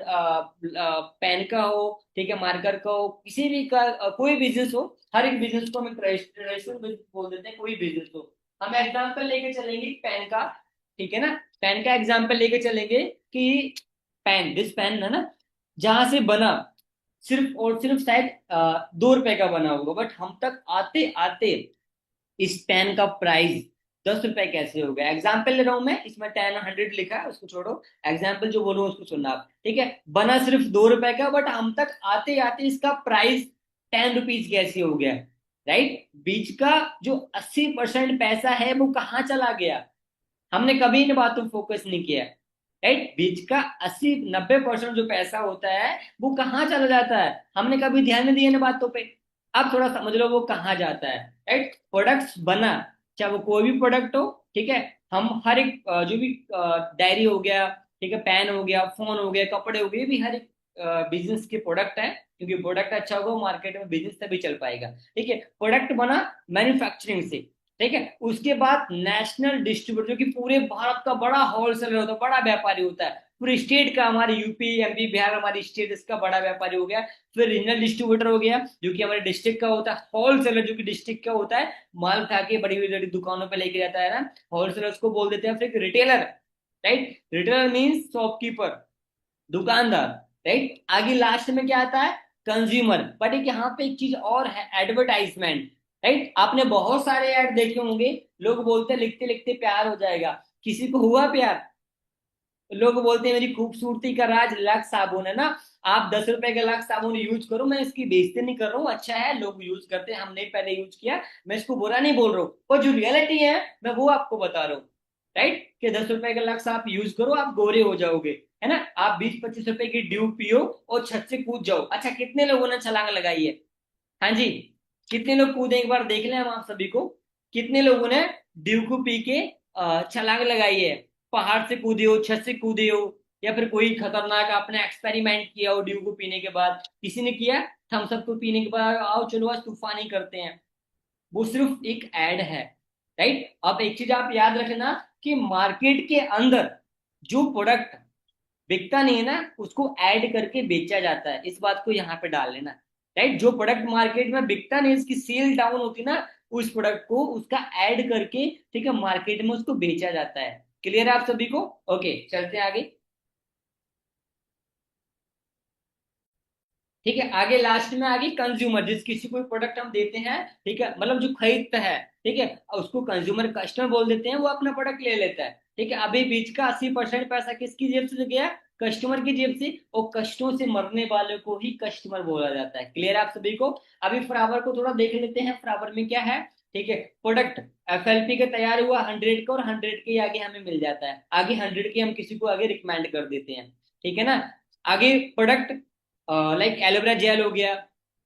[SPEAKER 1] पेन का हो, ठीक है, मार्कर का हो, किसी भी का कोई बिजनेस हो, हर एक बिजनेस को हम ट्रेडिशनल बिजनेस बोल देते हैं, कोई बिजनेस हो। हम एग्जाम्पल लेके चलेंगे पेन का, ठीक है ना? पेन का एग्जाम्पल लेके चलेंगे कि पेन, दिस पेन है ना, जहां से बना सिर्फ और सिर्फ शायद 2 रुपए का बना होगा, बट हम तक आते आते इस पेन का प्राइस 10 रुपए कैसे हो गया? एग्जाम्पल ले रहा हूं मैं, इसमें 10 100 लिखा है, उसको छोड़ो, एग्जाम्पल जो बोलूं उसको सुनना आप, ठीक है? बना सिर्फ 2 रुपए का, बट हम तक आते आते इसका प्राइस 10 रुपीज कैसे हो गया, राइट? बीच का जो 80% पैसा है वो कहाँ चला गया? हमने कभी इन बातों पर फोकस नहीं किया, राइट? बीच का 80 90% जो पैसा होता है वो कहाँ चला जाता है, हमने कभी ध्यान नहीं दिया इन बातों पे। अब थोड़ा समझ लो वो कहाँ जाता है, राइट? प्रोडक्ट्स बना, चाहे वो कोई भी प्रोडक्ट हो, ठीक है, हम हर एक जो भी डायरी हो गया, ठीक है, पेन हो गया, फोन हो गया, कपड़े हो गए, ये भी हर एक बिजनेस के प्रोडक्ट है, क्योंकि प्रोडक्ट अच्छा होगा मार्केट में बिजनेस तभी चल पाएगा, ठीक है? प्रोडक्ट बना मैन्युफैक्चरिंग से, ठीक है, उसके बाद नेशनल डिस्ट्रीब्यूटर, जो कि पूरे भारत का बड़ा होलसेलर होता है, बड़ा व्यापारी होता है, पूरे स्टेट का, हमारे यूपी एमपी बिहार हमारी स्टेट, इसका बड़ा व्यापारी हो गया। फिर रीजनल डिस्ट्रीब्यूटर हो गया, जो कि हमारे डिस्ट्रिक्ट का होता है। होलसेलर जो कि डिस्ट्रिक्ट का होता है, माल उठा के बड़ी बड़ी दुकानों पे लेके जाता है ना, होलसेलर उसको बोल देते हैं। फिर retailer, right? Retailer means shopkeeper, दुकानदार, राइट? आगे लास्ट में क्या आता है? कंज्यूमर। बट एक यहाँ पे एक चीज और है, एडवर्टाइजमेंट, राइट? आपने बहुत सारे ऐड देखे होंगे, लोग बोलते हैं लिखते लिखते प्यार हो जाएगा। किसी को हुआ प्यार? लोग बोलते हैं मेरी खूबसूरती का राज लक्स साबुन है ना, आप 10 रुपए का लक्स साबुन यूज करो, मैं इसकी बेइज्जती नहीं कर रहा हूँ, अच्छा है, लोग यूज करते हैं, हमने पहले यूज किया, मैं इसको बुरा नहीं बोल रहा हूँ, पर जो रियलिटी है मैं वो आपको बता रहा हूँ, राइट? कि 10 रुपए का लक्स आप यूज करो, आप गोरे हो जाओगे, है ना? आप 20 25 रुपए की ड्यू पियो और छत से कूद जाओ। अच्छा, कितने लोगों ने छलांग लगाई है? हाँ जी, कितने लोग कूदे एक बार देख लें हम आप सभी को, कितने लोगों ने ड्यू को पी के छलांग लगाई है? पहाड़ से कूदे हो, छत से कूदे हो, या फिर कोई खतरनाक आपने एक्सपेरिमेंट किया हो ड्यू को पीने के बाद? किसी ने किया? थम्स अप को पीने के बाद आओ चलो आज तूफानी करते हैं। वो सिर्फ एक एड है, राइट? अब एक चीज आप याद रखना कि मार्केट के अंदर जो प्रोडक्ट बिकता नहीं है ना, उसको ऐड करके बेचा जाता है, इस बात को यहाँ पे डाल लेना, राइट? जो प्रोडक्ट मार्केट में बिकता नहीं, इसकी सेल डाउन होती ना, उस प्रोडक्ट को उसका ऐड करके, ठीक है, मार्केट में उसको बेचा जाता है। क्लियर है आप सभी को? ओके, चलते हैं आगे, ठीक है? आगे लास्ट में आगे कंज्यूमर, जिस किसी को प्रोडक्ट हम देते हैं, ठीक है, मतलब जो खरीदता है, ठीक है, उसको कंज्यूमर कस्टमर बोल देते हैं, वो अपना प्रोडक्ट ले लेता है, ठीक है? अभी बीच का 80% पैसा किसकी जेब से गया? कस्टमर की जेब से, और कष्टों से मरने वाले को ही कस्टमर बोला जाता है। क्लियर है आप सभी को? अभी फ्लावर को थोड़ा देख लेते हैं, फ्लावर में क्या है, ठीक है? प्रोडक्ट एफएलपी के तैयार हुआ 100 का, और 100 के आगे हमें मिल जाता है, आगे 100 के हम किसी को आगे रिकमेंड कर देते हैं, ठीक है ना? आगे प्रोडक्ट लाइक एलोवेरा जेल हो गया,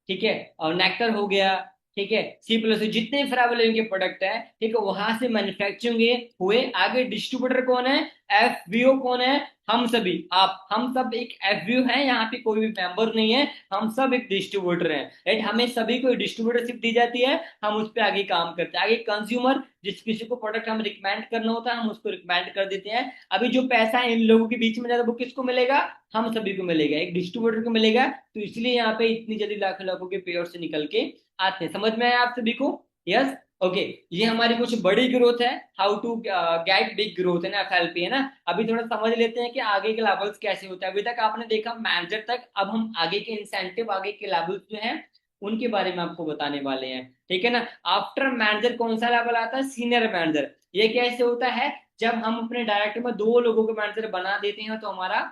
[SPEAKER 1] ठीक है, और नेक्टर हो गया, ठीक है, सी प्लस, जितने फ्रावलिन के प्रोडक्ट है, ठीक है, वहां से मैन्युफैक्चरिंग हुए, आगे डिस्ट्रीब्यूटर कौन है? एफवीओ कौन है? हम सभी, आप, हम सब एक एफवीओ हैं, यहाँ पे कोई भी मेंबर नहीं है, हम सब एक डिस्ट्रीब्यूटर हैं, राइट। हमें सभी को डिस्ट्रीब्यूटरशिप दी जाती है, हम उस पर आगे काम करते हैं। आगे कंज्यूमर, जिस किसी को प्रोडक्ट हम रिकमेंड करना होता है, हम उसको रिकमेंड कर देते हैं। अभी जो पैसा इन लोगों के बीच में जाता है वो किसको मिलेगा? हम सभी को मिलेगा, एक डिस्ट्रीब्यूटर को मिलेगा। तो इसलिए यहाँ पे इतनी जल्दी लाखों लाखों के पेयर से निकल के आते हैं। समझ में आया आप सभी को? Yes, okay. ये हमारी कुछ बड़ी ग्रोथ है, how to get big growth है ना, एफएलपी है ना। अभी थोड़ा समझ लेते हैं कि आगे के लेवल्स कैसे होते हैं। अभी तक आपने देखा मैनेजर तक, अब हम आगे के इंसेंटिव, आगे के लेवल्स जो हैं उनके बारे में आपको बताने वाले हैं, ठीक है ना। आफ्टर मैनेजर कौन सा लेवल आता है? Senior manager. ये कैसे होता है? जब हम अपने डायरेक्टर में 2 लोगों को मैनेजर बना देते हैं तो हमारा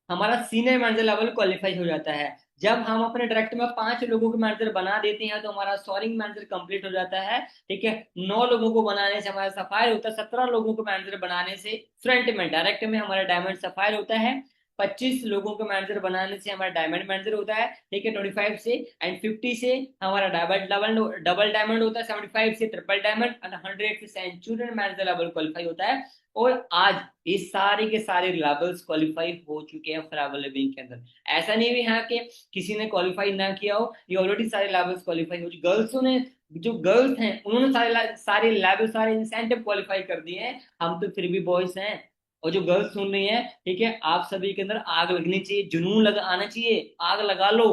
[SPEAKER 1] हमारा सीनियर मैनेजर लेवल क्वालिफाई हो जाता है। जब हम अपने डायरेक्टर में 5 लोगों को मैनेजर बना देते हैं तो हमारा सोरिंग मैनेजर कंप्लीट हो जाता है, ठीक है। 9 लोगों को बनाने से हमारा सफायर होता है, 17 लोगों को मैनेजर बनाने से फ्रंट में डायरेक्टर में हमारा डायमंड सफायर होता है, 25 लोगों को मैनेजर बनाने से हमारा डायमंड मैनेजर होता है, ठीक है, 25 से। एंड 50 से हमारा डबल डबल डबल डायमंड होता है, 75 से ट्रिपल डायमंड, और 100 से सेंचुरियन मैनेजर लेवल क्वालिफाई होता है। और आज ये सारे के सारे लेवल्स क्वालिफाई हो चुके हैं फॉरएवर लिविंग के अंदर। ऐसा नहीं है यहाँ के किसी ने क्वालिफाई ना किया हो, ये ऑलरेडी सारे लेवल्स क्वालिफाई हो चुके। गर्ल्सों ने, जो गर्ल्स हैं उन्होंने सारे लेवल, सारे इंसेंटिव क्वालिफाई कर दिए हैं। हम तो फिर भी बॉयज हैं। और जो गर्ल्स सुन रही हैं, ठीक है, आप सभी के अंदर आग लगनी चाहिए, जुनून लगा आना चाहिए, आग लगा लो।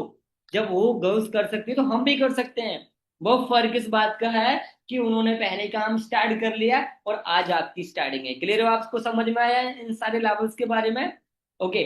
[SPEAKER 1] जब वो गर्ल्स कर सकती है तो हम भी कर सकते हैं। वो फर्क इस बात का है कि उन्होंने पहले काम स्टार्ट कर लिया और आज आपकी स्टार्टिंग है। क्लियर हो? आपको समझ में आया है इन सारे लेवल्स के बारे में? ओके।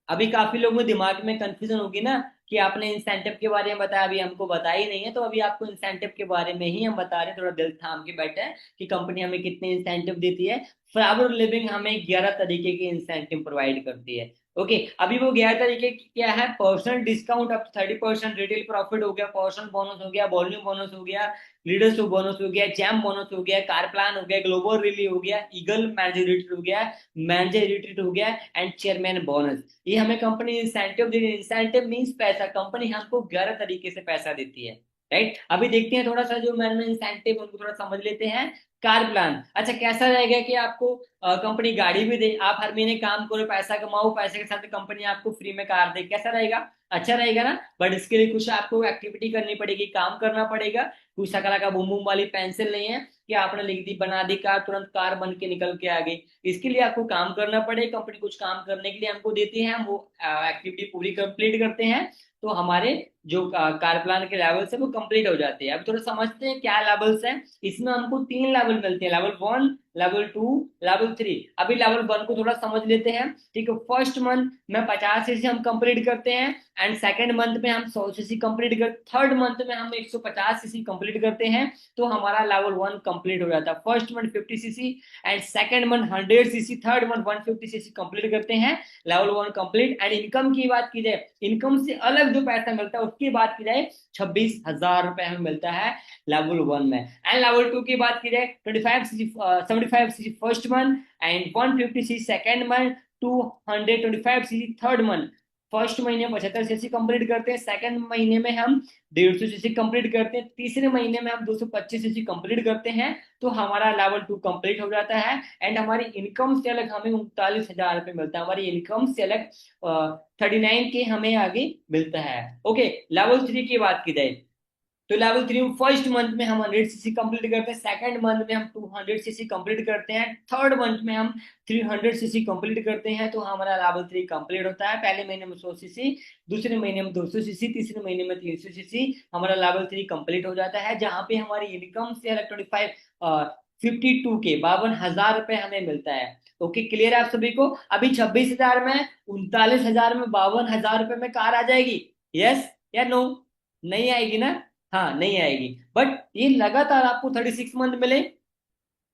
[SPEAKER 1] अभी काफी लोगों के दिमाग में कंफ्यूजन होगी ना कि आपने इंसेंटिव के बारे में बताया, अभी हमको बताया ही नहीं है। तो अभी आपको इंसेंटिव के बारे में ही हम बता रहे हैं, थोड़ा दिल थाम के बैठे हैं कि कंपनी हमें कितने इंसेंटिव देती है। फॉरएवर लिविंग हमें 11 तरीके के इंसेंटिव प्रोवाइड करती है। ओके, अभी वो 11 तरीके क्या है? Personal discount up to 30%, retail profit हो गया, पर्सनल बोनस हो गया, वॉल्यूम बोनस हो गया, लीडरशिप बोनस हो गया, जैम बोनस हो गया, कार प्लान हो गया, ग्लोबल रिली हो गया, ईगल मैनेजर रिट्रीट हो गया, मैनेजर रिट्रीट हो गया, एंड चेयरमैन बोनस। ये हमें कंपनी इंसेंटिव दे रही है। इंसेंटिव मींस पैसा, कंपनी हमको 11 तरीके से पैसा देती है, राइट। अभी देखते हैं थोड़ा सा जो मैंने इंसेंटिव उनको थोड़ा समझ लेते हैं। कार प्लान, अच्छा कैसा रहेगा कि आपको कंपनी गाड़ी भी दे, आप हर महीने काम करो, पैसा कमाओ, पैसे के साथ कंपनी आपको फ्री में कार दे, कैसा रहेगा? अच्छा रहेगा ना। बट इसके लिए कुछ आपको एक्टिविटी करनी पड़ेगी, काम करना पड़ेगा। कुछ सकला का बूम बूम वाली पेंसिल नहीं है कि आपने लिख दी बना दी कार, तुरंत कार बन के निकल के आ गई। इसके लिए आपको काम करना पड़ेगा। कंपनी कुछ काम करने के लिए हमको देती है, हम वो एक्टिविटी पूरी कंप्लीट करते हैं तो हमारे जो कार प्लान के लेवल्स है वो कंप्लीट हो जाते हैं। अब थोड़ा समझते हैं क्या लेवल्स हैं। इसमें हमको 3 लेवल मिलते हैं, लेवल 1, लेवल 2, लेवल 3। अभी लेवल 1 को थोड़ा समझ लेते हैं, ठीक है। फर्स्ट मंथ में 50 सीसी हम कंप्लीट करते हैं, एंड सेकंड मंथ में हम 100 सीसी कंप्लीट कर, थर्ड मंथ में हम 150 सीसी कंप्लीट करते हैं तो हमारा लेवल 1 कंप्लीट हो जाता है। First month 50 CC and second month 100 CC, third month 150 CC complete करते हैं, लेवल 1 कंप्लीट। एंड इनकम की बात की जाए, इनकम से अलग जो पैसा मिलता है उसकी बात की जाए, 26,000 रुपए हमें मिलता है लेवल 1 में। एंड लेवल 2 की बात की जाए, 25 CC 75 CC first month, and 150 CC second month, 225 CC third month. First महीने में 75 सीसी कंप्लीट करते हैं, सेकंड महीने में हम 150 सीसी कंप्लीट करते हैं, तीसरे महीने में हम 225 सीसी कंप्लीट करते हैं तो हमारा लेवल 2 कंप्लीट हो जाता है। एंड हमारी इनकम से अलग हमें 39,000 रुपए मिलता है, हमारी इनकम से अलग 39 के हमें आगे मिलता है। ओके, लेवल 3 की बात की जाए तो लेवल 3 फर्स्ट मंथ में हम 100 सीसी कंप्लीट करते हैं, सेकंड मंथ में हम 200 सीसी कंप्लीट करते हैं, थर्ड मंथ में हम 300 सीसी कंप्लीट करते हैं तो हमारा लेवल 3 कंप्लीट होता है। पहले महीने में 100 सीसी, दूसरे महीने में 200 सीसी, तीसरे महीने में 300 सीसी, हमारा लेवल 3 कंप्लीट हो जाता है। जहां पे हमारी इनकम से अलग 52 के 52,000 रुपए हमें मिलता है। ओके, क्लियर है आप सभी को? अभी 26,000 में, 39,000 में, 52,000 रुपए में कार आ जाएगी? यस या नो? नहीं आएगी ना। हाँ, नहीं आएगी। बट ये लगातार आपको 36 मंथ मिले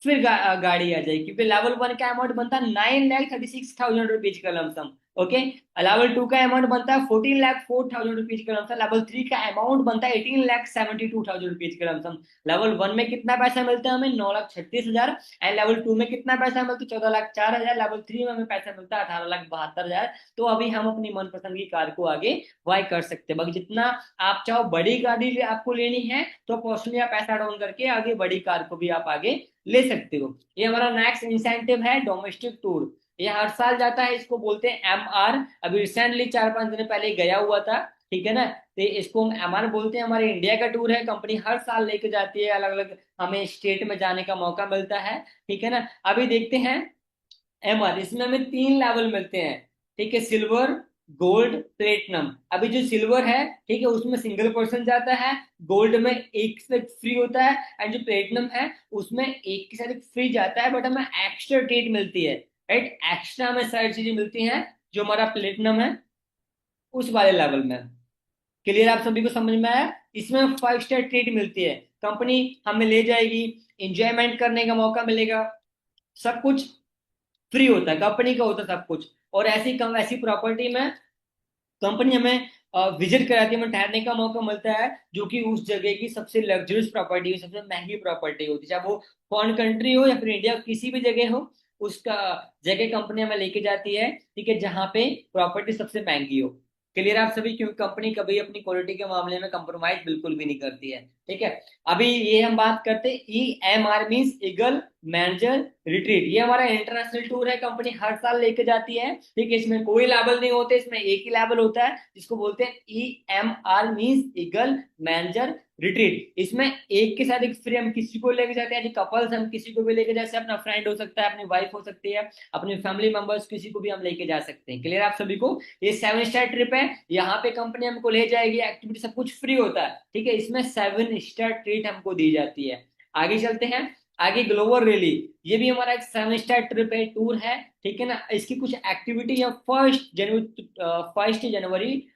[SPEAKER 1] फिर गाड़ी आ जाएगी, क्योंकि लेवल 1 का अमाउंट बनता है 9,36,000 रुपीज का लमसम। ओके। लेवल 2 का अमाउंट बनता है 14,04,000 रुपीज का लमसम। लेवल 3 का अमाउंट बनता है 18,72,000 रुपीज का लमसम। लेवल 1 में कितना पैसा मिलता है हमें? 9,36,000। एंड लेवल 2 में कितना पैसा मिलता है? 14,04,000। लेवल 3 में हमें पैसा मिलता है 18,72,000। तो अभी हम अपनी मनपसंद की कार को आगे बाय कर सकते हैं। बाकी जितना आप चाहो बड़ी गाड़ी आपको लेनी है तो पर्सनली आप पैसा डाउन करके आगे बड़ी कार को भी आप आगे ले सकते हो। ये हमारा नेक्स्ट इंसेंटिव है डोमेस्टिक टूर। ये हर साल जाता है, इसको बोलते हैं MR। अभी रिसेंटली 4-5 दिन पहले गया हुआ था, ठीक है ना। तो इसको हम MR बोलते हैं। हमारे इंडिया का टूर है, कंपनी हर साल लेके जाती है, अलग अलग हमें स्टेट में जाने का मौका मिलता है, ठीक है ना। अभी देखते हैं MR, इसमें हमें 3 लेवल मिलते हैं, ठीक है, सिल्वर, गोल्ड, प्लेटिनम। अभी जो सिल्वर है, ठीक है, उसमें सिंगल पर्सन जाता है, गोल्ड में एक से फ्री होता है, एंड जो प्लेटिनम है उसमें एक के साथ एक फ्री जाता है, बट हमें एक्स्ट्रा ट्रीट मिलती है, राइट। एक्स्ट्रा हमें सारी चीजें मिलती हैं जो हमारा प्लेटिनम है उस वाले लेवल में। क्लियर आप सभी को समझ में आया? इसमें 5 स्टार ट्रीट मिलती है, कंपनी हमें ले जाएगी, इंजॉयमेंट करने का मौका मिलेगा, सब कुछ फ्री होता है, कंपनी का होता है सब कुछ। और ऐसी कम ऐसी प्रॉपर्टी में कंपनी हमें विजिट कराती है, हमें ठहरने का मौका मिलता है, जो कि उस जगह की सबसे लग्जरियस प्रॉपर्टी, सबसे महंगी प्रॉपर्टी होती है, चाहे वो फॉरेन कंट्री हो या फिर इंडिया किसी भी जगह हो, उसका जगह कंपनी हमें लेके जाती है, ठीक है, जहाँ पे प्रॉपर्टी सबसे महंगी हो। क्लियर आप सभी? क्योंकि कंपनी कभी अपनी क्वालिटी के मामले में कंप्रोमाइज बिल्कुल भी नहीं करती है, ठीक है। अभी ये हम बात करते हैं EMR means eagle manager retreat. ये हमारा इंटरनेशनल टूर है, कंपनी हर साल लेके जाती है, ठीक है। इसमें कोई लेवल नहीं होते, इसमें एक ही लेवल होता है जिसको बोलते हैं EMR means eagle manager retreat. इसमें एक के साथ एक फ्री हम किसी को लेके जाते हैं, कपल्स हम किसी को भी लेके, जैसे अपना फ्रेंड हो सकता है, अपनी वाइफ हो सकती है, अपने फैमिली मेंबर्स किसी को भी हम लेके जा सकते हैं। क्लियर आप सभी को? ये 7 स्टार ट्रिप है, यहाँ पे कंपनी हमको ले जाएगी, एक्टिविटी सब कुछ फ्री होता है, ठीक है। इसमें 7 स्टार ट्रीट हमको दी जाती है। आगे चलते हैं। आगे ग्लोबल रैली, ये भी हमारा एक 7 स्टार ट्रिप है, टूर है, ठीक है ना। इसकी कुछ एक्टिविटी है 1 जनवरी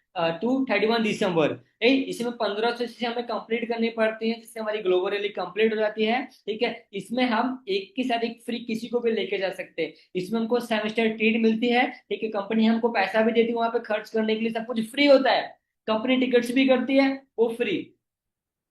[SPEAKER 1] टू 31 दिसंबर। इसमें 1500 हमें कंप्लीट करनी पड़ती है, जिससे हमारी ग्लोबल रैली कंप्लीट हो जाती है, ठीक है। इसमें हम एक के साथ एक फ्री किसी को भी लेके जा सकते हैं। इसमें हमको 7 स्टार ट्रीट मिलती है, ठीक है, कंपनी हमको पैसा भी देती है वहां पे खर्च करने के लिए, सब कुछ फ्री होता है, कंपनी टिकट्स भी करती है वो फ्री,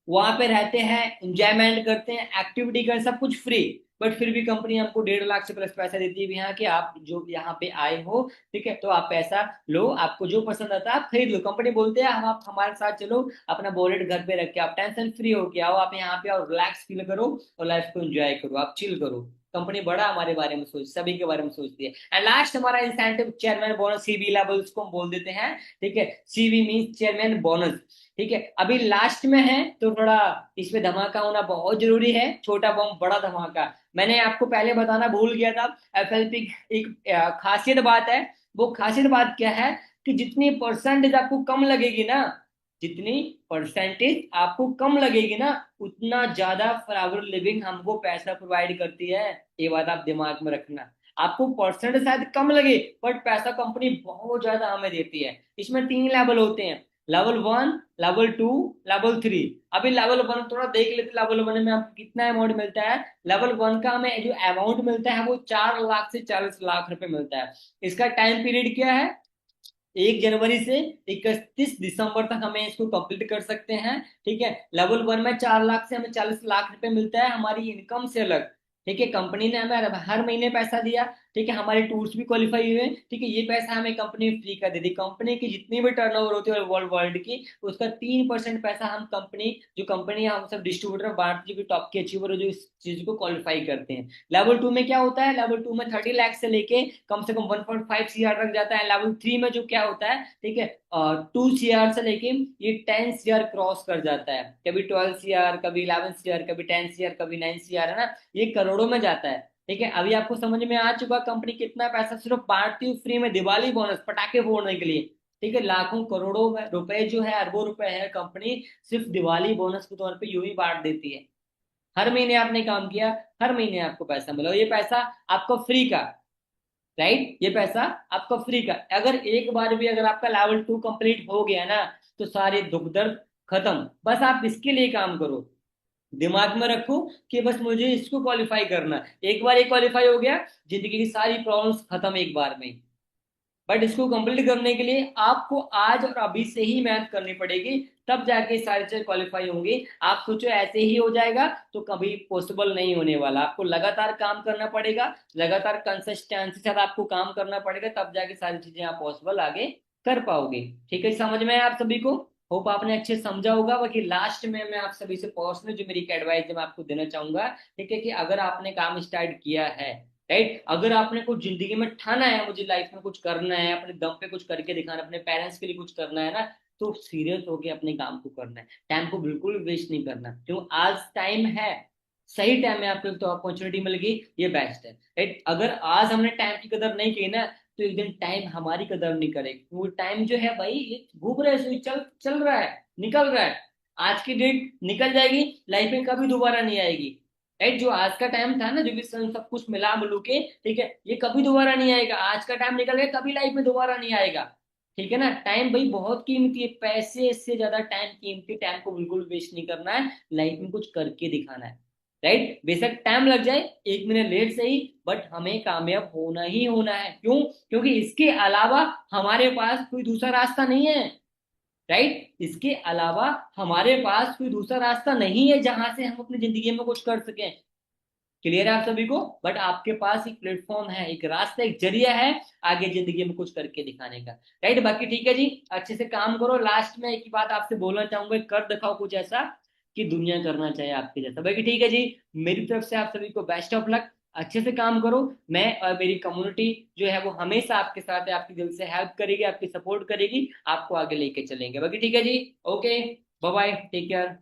[SPEAKER 1] वहां पे रहते हैं, इंजॉयमेंट करते हैं, एक्टिविटी कर, सब कुछ फ्री। बट फिर भी कंपनी हमको 1.5 लाख से प्लस पैसा देती है यहाँ कि आप जो यहाँ पे आए हो, ठीक है, तो आप पैसा लो, आपको जो पसंद आता है आप खरीद लो। कंपनी बोलते हैं हम, आप हमारे साथ चलो, अपना वॉलेट घर पे रख के आप टेंशन फ्री हो के आओ, आप यहाँ पे आओ, रिलैक्स फील करो और लाइफ को एंजॉय करो, आप चिल करो। कंपनी बड़ा हमारे बारे में सोच, सभी के बारे में सोचती है। एंड लास्ट हमारा incentive chairman bonus, CB level उसको हम बोल देते हैं, ठीक है। CB मीन चेयरमैन बोनस, ठीक है। अभी लास्ट में है तो थोड़ा इसमें धमाका होना बहुत जरूरी है, छोटा बम बड़ा धमाका। मैंने आपको पहले बताना भूल गया था, FLP एक खासियत बात है। वो खासियत बात क्या है कि जितनी परसेंटेज आपको कम लगेगी ना, जितनी परसेंटेज आपको कम लगेगी ना, उतना ज्यादा फॉरएवर लिविंग हमको पैसा प्रोवाइड करती है। ये बात आप दिमाग में रखना। आपको परसेंट शायद कम लगे, बट पैसा कंपनी बहुत ज्यादा हमें देती है। इसमें 3 लेवल होते हैं, लेवल 1, लेवल 2, लेवल 3। अभी लेवल 1 थोड़ा देख लेते, लेवल 1 में आपको कितना अमाउंट मिलता है। लेवल 1 का हमें जो अमाउंट मिलता है वो 4 लाख से 40 लाख रुपए मिलता है। इसका टाइम पीरियड क्या है? 1 जनवरी से 31 दिसंबर तक हमें इसको कंप्लीट कर सकते हैं, ठीक है। लेवल 1 में 4 लाख से हमें 40 लाख रुपए मिलता है हमारी इनकम से अलग, ठीक है। कंपनी ने हमें हर महीने पैसा दिया, ठीक है, हमारे टूर्स भी क्वालिफाई हुए, ठीक है। ये पैसा हमें कंपनी फ्री कर देती। कंपनी की जितनी भी टर्नओवर होती है वर्ल्ड वर्ल्ड की, उसका 3% पैसा हम कंपनी, जो कंपनी हम सब डिस्ट्रीब्यूटर बांटती है, जो टॉप के अचीवर हो, जो इस चीज को क्वालिफाई करते हैं। लेवल 2 में क्या होता है? लेवल 2 में 30 लाख से लेके कम से कम 1.5 CR तक जाता है। लेवल 3 में जो क्या होता है, ठीक है, 2 CR से लेके ये 10 CR क्रॉस कर जाता है। कभी 12 CR, कभी 11 CR, कभी 10 CR, कभी 9 CR, है ना, ये करोड़ों में जाता है, ठीक है। अभी आपको समझ में आ चुका कंपनी कितना पैसा सिर्फ बांटती हूँ फ्री में, दिवाली बोनस पटाखे फोड़ने के लिए, ठीक है। लाखों करोड़ों में रुपए जो है, अरबों रुपए है, कंपनी सिर्फ दिवाली बोनस के तौर पे यूं ही बांट देती है। हर महीने आपने काम किया, हर महीने आपको पैसा मिला, और ये पैसा आपको फ्री का, राइट, ये पैसा आपका फ्री का। अगर एक बार भी अगर आपका लेवल 2 कंप्लीट हो गया ना, तो सारे दुख दर्द खत्म। बस आप इसके लिए काम करो, दिमाग में रखो कि बस मुझे इसको क्वालिफाई करना। एक बार ये क्वालिफाई हो गया, जिंदगी की सारी प्रॉब्लम्स खत्म एक बार में। बट इसको कंप्लीट करने के लिए आपको आज और अभी से ही मेहनत करनी पड़ेगी, तब जाके सारी चीजें क्वालिफाई होंगी। आप सोचो ऐसे ही हो जाएगा तो कभी पॉसिबल नहीं होने वाला। आपको लगातार काम करना पड़ेगा, लगातार कंसिस्टेंसी के साथ आपको काम करना पड़ेगा, तब जाके सारी चीजें आप पॉसिबल आगे कर पाओगे। ठीक है, समझ में आया आप सभी को? होप आपने अच्छे से समझा होगा। बाकी लास्ट में मैं आप सभी से पर्सनल जो मेरी एडवाइस है मैं आपको देना चाहूंगा, ठीक है, कि अगर आपने काम स्टार्ट किया है, राइट, अगर आपने कुछ जिंदगी में ठाना है, मुझे लाइफ में कुछ करना है, अपने दम पे कुछ करके दिखाना, अपने पेरेंट्स के लिए कुछ करना है ना, तो सीरियस होके अपने काम को करना है। टाइम को बिल्कुल वेस्ट नहीं करना, क्यों, आज टाइम है, सही टाइम में आपको तो अपॉर्चुनिटी मिल गई, ये बेस्ट है, राइट। अगर आज हमने टाइम की कदर नहीं की ना, तो एक दिन टाइम हमारी कदर नहीं करेगी। वो टाइम जो है भाई ये घूम रहा है, चल चल रहा है, निकल रहा है। आज की डेट निकल जाएगी, लाइफ में कभी दोबारा नहीं आएगी, राइट। जो आज का टाइम था ना, जो भी सब कुछ मिला मिलू के, ठीक है, ये कभी दोबारा नहीं आएगा। आज का टाइम निकल गया, कभी लाइफ में दोबारा नहीं आएगा। ठीक है ना, टाइम भाई बहुत कीमती है, पैसे से ज्यादा टाइम कीमती। टाइम को बिल्कुल वेस्ट नहीं करना है, लाइफ में कुछ करके दिखाना है, राइट। बेशक टाइम लग जाए, 1 मिनट लेट सही, बट हमें कामयाब होना ही होना है। क्यों? क्योंकि इसके अलावा हमारे पास कोई दूसरा रास्ता नहीं है, राइट। इसके अलावा हमारे पास कोई दूसरा रास्ता नहीं है जहां से हम अपनी जिंदगी में कुछ कर सकें। क्लियर है आप सभी को? बट आपके पास एक प्लेटफॉर्म है, एक रास्ता, एक जरिया है आगे जिंदगी में कुछ करके दिखाने का, राइट। बाकी ठीक है जी, अच्छे से काम करो। लास्ट में एक ही बात आपसे बोलना चाहूंगा, कर दिखाओ कुछ ऐसा कि दुनिया करना चाहे आपके जैसा। बाकी ठीक है जी, मेरी तरफ से आप सभी को बेस्ट ऑफ लक। अच्छे से काम करो। मैं और मेरी कम्युनिटी जो है वो हमेशा आपके साथ है, आपकी दिल से हेल्प करेगी, आपकी सपोर्ट करेगी, आपको आगे लेके चलेंगे। बाकी ठीक है जी, okay, bye bye, take care.